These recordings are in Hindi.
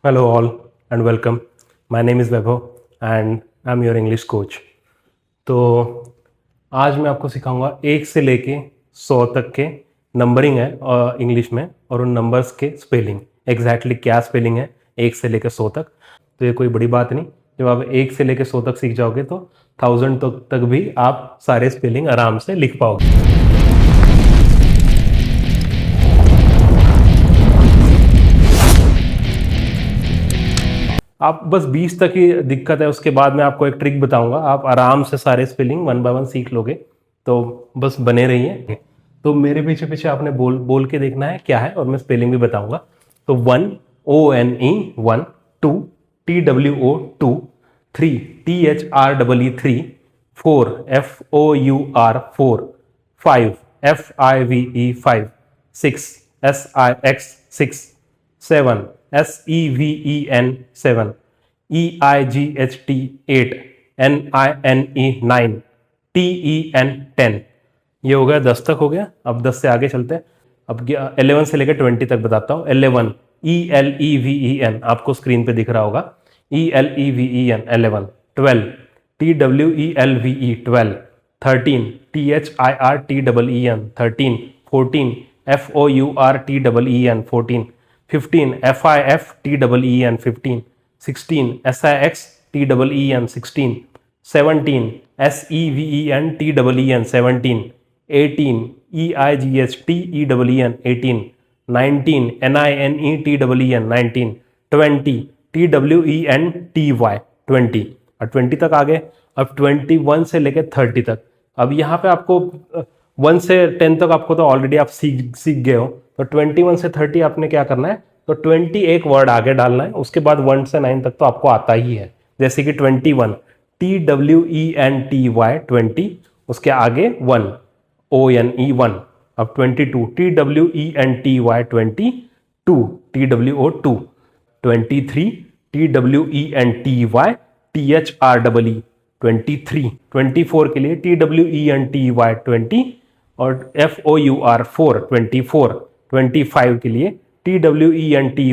Hello all and welcome. My name is Vaibhav and I'm your English coach. तो आज मैं आपको सिखाऊंगा 1 से लेके 100 तक के नंबरिंग है इंग्लिश में, और उन नंबर्स के स्पेलिंग एग्जैक्टली क्या स्पेलिंग है 1 से लेके 100 तक। तो ये कोई बड़ी बात नहीं, जब आप 1 से लेके 100 तक सीख जाओगे तो 1000 तक भी आप सारे स्पेलिंग आराम से लिख पाओगे। आप बस 20 तक ही दिक्कत है, उसके बाद मैं आपको एक ट्रिक बताऊंगा, आप आराम से सारे स्पेलिंग 1 बाय 1 सीख लोगे। तो बस बने रहिए। तो मेरे पीछे पीछे आपने बोल के देखना है क्या है, और मैं स्पेलिंग भी बताऊंगा। तो 1 ONE 1, 2 TWO 2, 3 THREE 3, 4 FOUR 4, 5 FIVE 5, 6 SIX 6, 7 SEVEN 7, EIGHT 8, NINE 9, TEN 10। ये हो गया 10 तक हो गया। अब 10 से आगे चलते हैं। अब 11 से लेकर 20 तक बताता हूँ। 11 ELEVEN आपको स्क्रीन पे दिख रहा होगा, ELEVEN 11, 12 TWELVE 12, 13 THIRTEEN 13, 14 FOURTEEN 14, 15 FIFTEEN 15, 16 SIXTEEN 16, 17 SEVENTEEN 17, 18 EIGHTEEN 18, 19 NINETEEN 19, 20 TWENTY 20। और 20 तक आ गए। अब 21 से लेकर 30 तक। अब यहाँ पे आपको 1 से 10 तक आपको तो ऑलरेडी आप सीख गए हो। तो 21 से 30 आपने क्या करना है, तो 20 एक वर्ड आगे डालना है। उसके बाद 1 से 9 तक तो आपको आता ही है। जैसे कि 21 TWENTY 20, उसके आगे 1 ONE 1। अब 22 TWENTY 22 TWO 2, 23 TWENTY THREE 23, 24 के लिए TWENTY 20 और FOUR 4 24, 25 के लिए TWENTY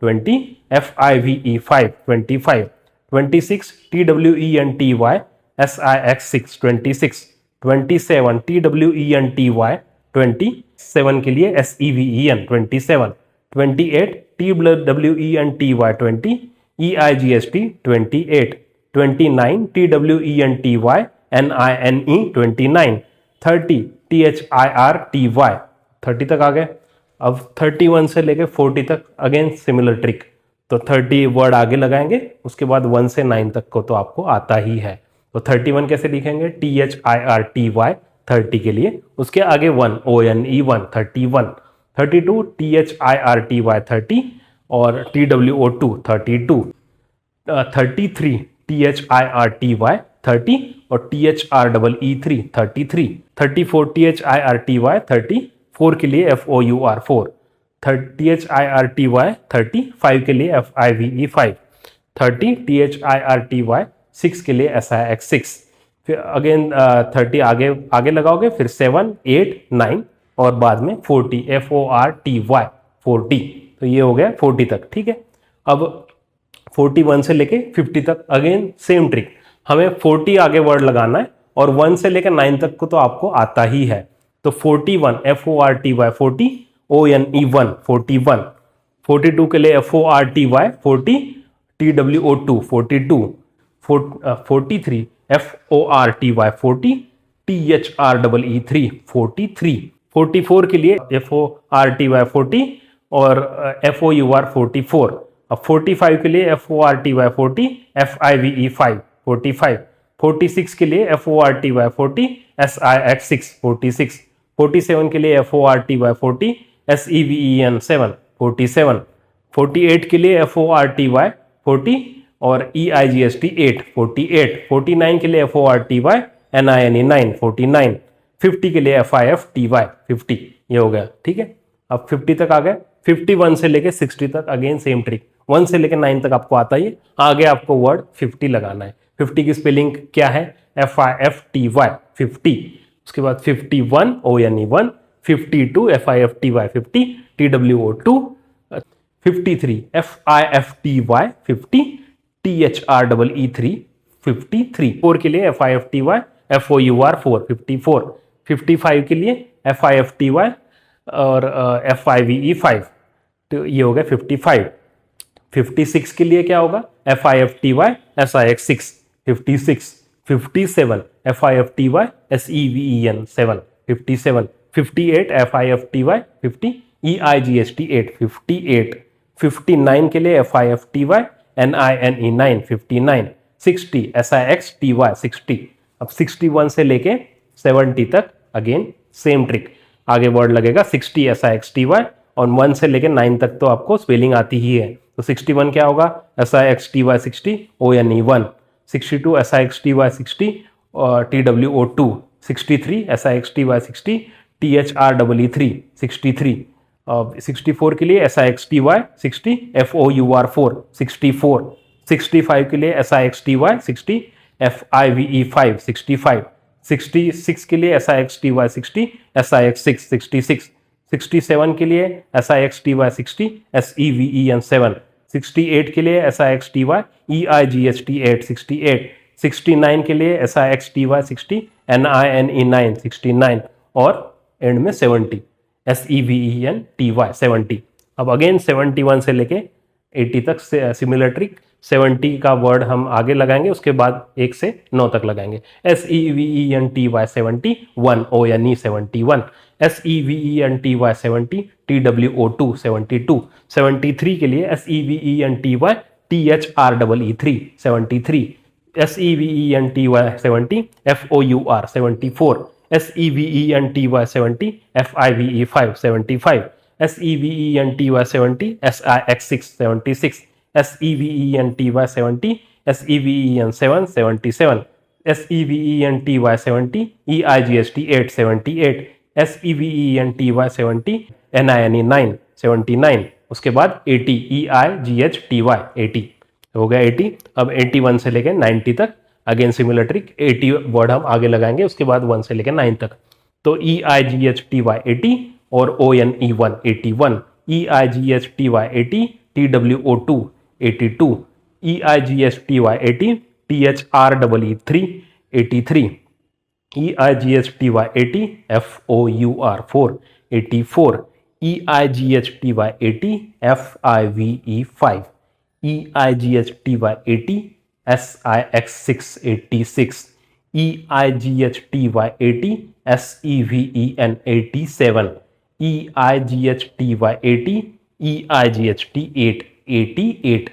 20 FIVE 5 25, 26 TWENTY SIX 6 26, 27 TWENTY 27 के लिए SEVEN 27, 28 TWENTY 20 EIGHT 28, 29 TWENTY NINE 29, 30 THIRTY 30 तक आ गए। अब 31 से लेके 40 तक अगेन सिमिलर ट्रिक। तो 30 वर्ड आगे लगाएंगे, उसके बाद 1 से 9 तक को तो आपको आता ही है। तो 31 कैसे लिखेंगे, THIRTY 30 के लिए, उसके आगे 1 ONE 1 31, 32 THIRTY 30 और TWO 2 32, 33 THIRTY 30 और THREE 3 33, 34 THIRTY 34 के लिए FOUR 4, THIRTY 35 के लिए FIVE 5, 30 THIRTY 6 के लिए SIX 6। फिर अगेन 30 आगे लगाओगे, फिर 7 8 9 और बाद में 40 FORTY 40। तो ये हो गया 40 तक। ठीक है। अब 41 से लेके 50 तक अगेन सेम ट्रिक। हमें 40 आगे वर्ड लगाना है और 1 से लेकर 9 तक को तो आपको आता ही है। तो 41 FORTY 40, ONE 1 41, 42 के लिए FORTY 40, TWO 2 42, 43 FORTY 40, THREE 3 43, 44 के लिए FORTY 40 और FOUR 44। अब 45 के लिए FORTY 40 FIVE 5 45, 46 के लिए FORTY 40 SIX 6 46, 47 के लिए FORTY 40 SEVEN 7 47, 48 के लिए FORTY 40 और EIGHT 8 48, 49 के लिए FORTY NINE 9 49, 50 के लिए FIFTY 50। ये हो गया। ठीक है। अब 50 तक आ गए। 51 से लेके 60 तक अगेन सेम ट्रिक। 1 से लेके 9 तक आपको आता ही, आगे आपको वर्ड 50 लगाना है। 50 की स्पेलिंग क्या है, FIFTY 50। उसके बाद 51 ONE 1, 52 FIFTY 50, TWO 2, 53, FIFTY 50, THREE 53, 4 के लिए FIFTY FOUR 4 54, 55 के लिए FIFTY और FIVE 5, तो ये हो गया 55। 56 के लिए क्या होगा FIFTY SIX 6 56, 57 FIFTY SEVEN 7 57, 58 FIFTY 50 EIGHT 8 58, 59 के लिए FIFTY NINE 9 59, 60 SIXTY 60। अब 61 से लेके 70 तक अगेन सेम ट्रिक, आगे वर्ड लगेगा 60 SIXTY और 1 से लेके 9 तक तो आपको स्पेलिंग आती ही है। तो 61 क्या होगा SIXTY 60 ONE 1, 62 SIXTY 60 और TWO 2, 63 SIXTY 60 THREE 3 63, 64 के लिए SIXTY 60 FOUR 4 64, 65 के लिए SIXTY 60 FIVE 5 65, 66 के लिए SIXTY 60 SIX 6 66, 67 के लिए SIXTY 60 SEVEN 7 68 के लिए SIXTY EIGHT 8 68, 69 के लिए SIXTY 60 NINE 9 69 और एंड में 70 SEVENTY 70। अब अगेन 71 से लेके 80 तक सिमिलर ट्रिक, 70 का वर्ड हम आगे लगाएंगे, उसके बाद 1 से 9 तक लगाएंगे। SEVENTY 70 1 ONE 71, SEVENTY 70 TWO 72, 73 के लिए SEVENTY THREE 3 73, SEVENTY 70 FOUR 74, SEVENTY 70 FIVE 5 75, SEVENTY 70 SIX 6 76, SEVENTY 70 SEVEN 7 77, SEVENTY 70 EIGHT 8 78, SEVENTY 70 NINE 9 79, उसके बाद 80 EIGHTY 80 हो गया 80। अब 81 से लेकर 90 तक अगेन सिमिलर ट्रिक, 80 वर्ड हम आगे लगाएंगे, उसके बाद 1 से लेकर 9 तक। तो EIGHTY 80 और ONE 1 81, EIGHTY 80 TWO 2 82, EIGHTY 80 THREE 3 83, EIGHTY 80 FOUR 4 84, EIGHTY 80 FIVE 5, EIGHTY 80 SIX 6 86, EIGHTY 80 SEVEN 87, EIGHTY 80 EIGHT 8 88,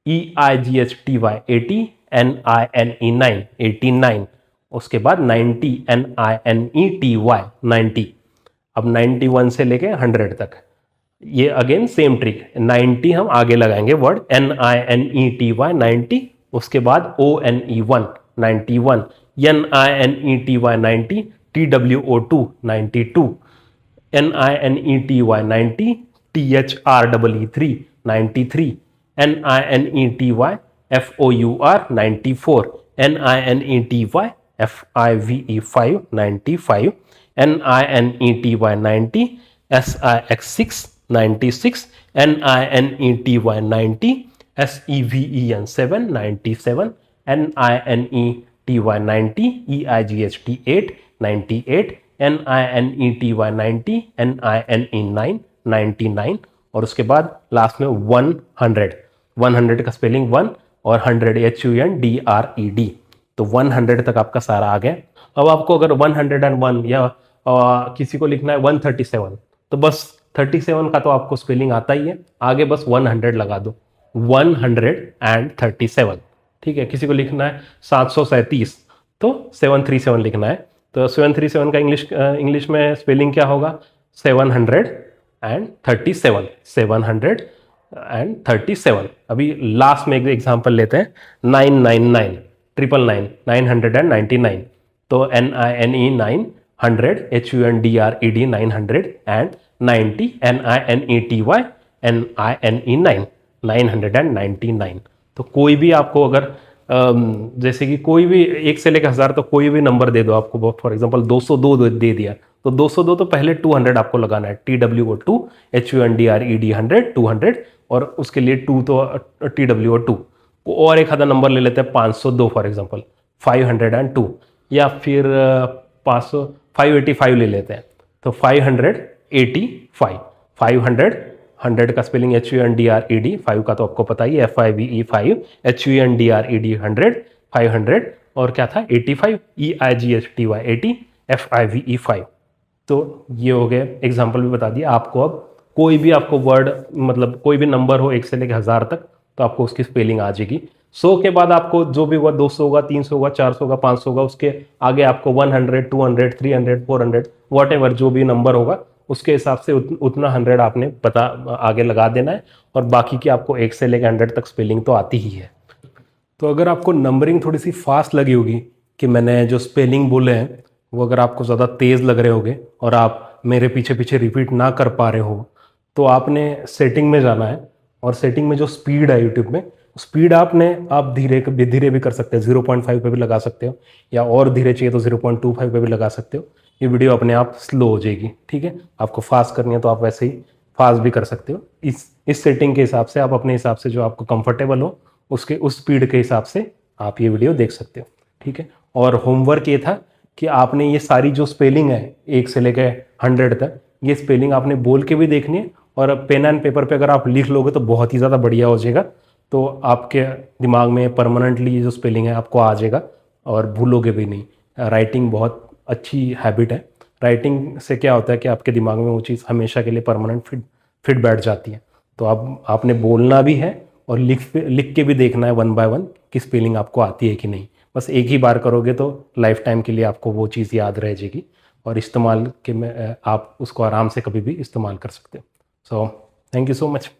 EIGHTY 80 NINE 9 89, उसके बाद 90 NINETY 90। अब 91 से लेके 100 तक ये अगेन सेम ट्रिक, 90 हम आगे लगाएंगे वर्ड NINETY 90, उसके बाद ONE 1 91, NINETY 90 TWO 2 92, NINETY 90 THREE 3 93, NINETY FOUR 94, NINETY FIVE 5 95, NINETY 90 SIX 6 96, NINETY 90 SEVEN 7 97, NINETY 90 EIGHT 8 98, NINETY 90 NINE 9 99 और उसके बाद लास्ट में 100 का स्पेलिंग 1 और 100 HUNDRED। तो 100 तक आपका सारा आ गया। अब आपको अगर 101 या किसी को लिखना है 137, तो बस 37 का तो आपको स्पेलिंग आता ही है, आगे बस 100 लगा दो, 137। ठीक है, किसी को लिखना है 737 तो 737 लिखना है, तो 737 का इंग्लिश में स्पेलिंग क्या होगा 737 737। अभी लास्ट में एक एग्जांपल लेते हैं 999 999 999, तो NINE 9 100 HUNDRED 900 and 90 NINETY NINE 999। तो कोई भी आपको अगर जैसे कि कोई भी 1 से लेकर 1000, तो कोई भी नंबर दे दो आपको, फॉर एग्जांपल 202 दे दिया, तो 202 तो पहले 200 आपको लगाना है, TWO 2 HUNDRED 100 200, और उसके लिए 2 तो TW और 2, और एक आधा नंबर ले लेते हैं 502 फॉर एग्जांपल, 502, या फिर 500 585 ले लेते हैं, तो 585, 500, 100 का स्पेलिंग HUNDRED, 5 का तो आपको पता ही है FIVE 5, HUNDRED 100, 500, और क्या था 85, EIGHTY 80, FIVE 5। तो ये हो गए एग्जाम्पल भी बता दिया आपको। अब कोई भी आपको वर्ड मतलब कोई भी नंबर हो 1 से लेकर 1000 तक, तो आपको उसकी स्पेलिंग आ जाएगी। 100 के बाद आपको जो भी हुआ 200 होगा, 300 होगा, 400 होगा, 500 होगा, उसके आगे आपको 100, 200, 300, 400 वॉट एवर जो भी नंबर होगा उसके हिसाब से उतना 100 आपने पता आगे लगा देना है, और बाकी की आपको 1 से लेकर 100 तक स्पेलिंग तो आती ही है। तो अगर आपको नंबरिंग थोड़ी सी फास्ट लगी होगी कि मैंने जो स्पेलिंग बोले हैं वो अगर आपको ज़्यादा तेज़ लग रहे होंगे और आप मेरे पीछे पीछे रिपीट ना कर पा रहे हो, तो आपने सेटिंग में जाना है, और सेटिंग में जो स्पीड है यूट्यूब में, स्पीड आप धीरे भी कर सकते हो, 0.5 पे भी लगा सकते हो, या और धीरे चाहिए तो 0.25 पे भी लगा सकते हो। ये वीडियो अपने आप स्लो हो जाएगी, ठीक है। आपको फास्ट करनी है तो आप वैसे ही फास्ट भी कर सकते हो। इस सेटिंग के हिसाब से आप अपने हिसाब से जो आपको कंफर्टेबल हो उस स्पीड के हिसाब से आप ये वीडियो देख सकते हो, ठीक है। और होमवर्क ये था कि आपने ये सारी जो स्पेलिंग है 1 से लेकर 100 तक, ये स्पेलिंग आपने बोल के भी देखनी है, और पेन एंड पेपर पे अगर आप लिख लोगे तो बहुत ही ज़्यादा बढ़िया हो जाएगा। तो आपके दिमाग में परमानेंटली ये जो स्पेलिंग है आपको आ जाएगा, और भूलोगे भी नहीं। राइटिंग बहुत अच्छी हैबिट है। राइटिंग से क्या होता है कि आपके दिमाग में वो चीज़ हमेशा के लिए परमानेंट फिट बैठ जाती है। तो आपने बोलना भी है और लिख के भी देखना है 1 बाय 1 कि स्पेलिंग आपको आती है कि नहीं। बस एक ही बार करोगे तो लाइफ टाइम के लिए आपको वो चीज़ याद रह जाएगी, और इस्तेमाल के में आप उसको आराम से कभी भी इस्तेमाल कर सकते हो। So thank you so much.